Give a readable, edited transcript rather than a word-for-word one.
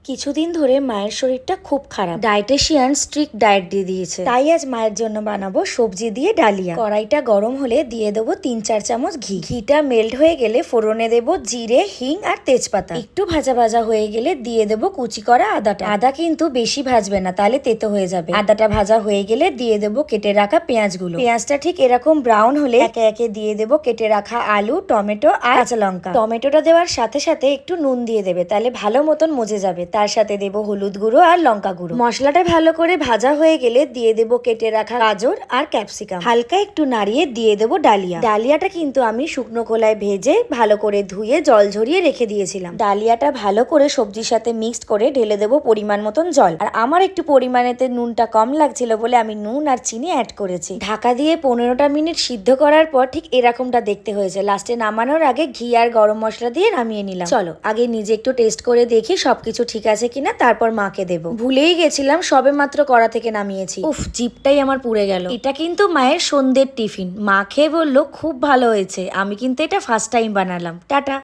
কিছুদিন ধরে মায়ের শরীরটা খুব খারাপ, ডায়েটেশিয়ান স্ট্রিক্ট ডায়েট দিয়ে দিয়েছে। তাই আজ মায়ের জন্য বানাবো সবজি দিয়ে ডালিয়া। কড়াইটা গরম হলে দিয়ে দেবো 3-4 চামচ ঘি। ঘিটা মেল্ট হয়ে গেলে ফোড়নে দেবো জিরে, হিং আর তেজপাতা। একটু ভাজা ভাজা হয়ে গেলে দিয়ে দেবো কুচি করা আদাটা। আদা কিন্তু বেশি ভাজবে না, তাহলে তেতো হয়ে যাবে। আদাটা ভাজা হয়ে গেলে দিয়ে দেবো কেটে রাখা পেঁয়াজগুলো। পেঁয়াজটা ঠিক এরকম ব্রাউন হলে একে একে দিয়ে দেবো কেটে রাখা আলু, টমেটো আর কাঁচা লঙ্কা। টমেটোটা দেওয়ার সাথে সাথে একটু নুন দিয়ে দেবে, তাহলে ভালো মতন মজে যাবে। তার সাথে দেব হলুদ গুঁড়ো আর লঙ্কা গুঁড়ো। মশলাটা ভালো করে ভাজা হয়ে গেলে দিয়ে দেব কেটে রাখা গাজর আর ক্যাপসিকাম। হালকা একটু নাড়িয়ে দিয়ে দেব ডালিয়া। ডালিয়াটা কিন্তু আমি শুকনো খোলায় ভেজে ভালো করে ধুয়ে জল ঝরিয়ে রেখে দিয়েছিলাম। ডালিয়াটা ভালো করে সবজির সাথে মিক্সড করে ঢেলে দেব পরিমাণ মতন জল। আর আমার একটু পরিমাণেতে নুনটা কম লাগছিল বলে আমি নুন আর চিনি অ্যাড করেছি। ঢাকা দিয়ে 15টা মিনিট সিদ্ধ করার পর ঠিক এরকমটা দেখতে হয়েছে। লাস্টে নামানোর আগে ঘি আর গরম মশলা দিয়ে নামিয়ে নিলাম। চলো আগে নিজে একটু টেস্ট করে দেখি সবকিছু ঠিক আছে কিনা, তারপর মাকে দেব। ভুলেই গেছিলাম, সবে মাত্র কড়া থেকে নামিয়েছি। উফ, জিভটাই আমার পুড়ে গেল। এটা কিন্তু মায়ের সন্ধ্যের টিফিন। মা খেয়ে বললো খুব ভালো হয়েছে। আমি কিন্তু এটা ফার্স্ট টাইম বানালাম। টাটা।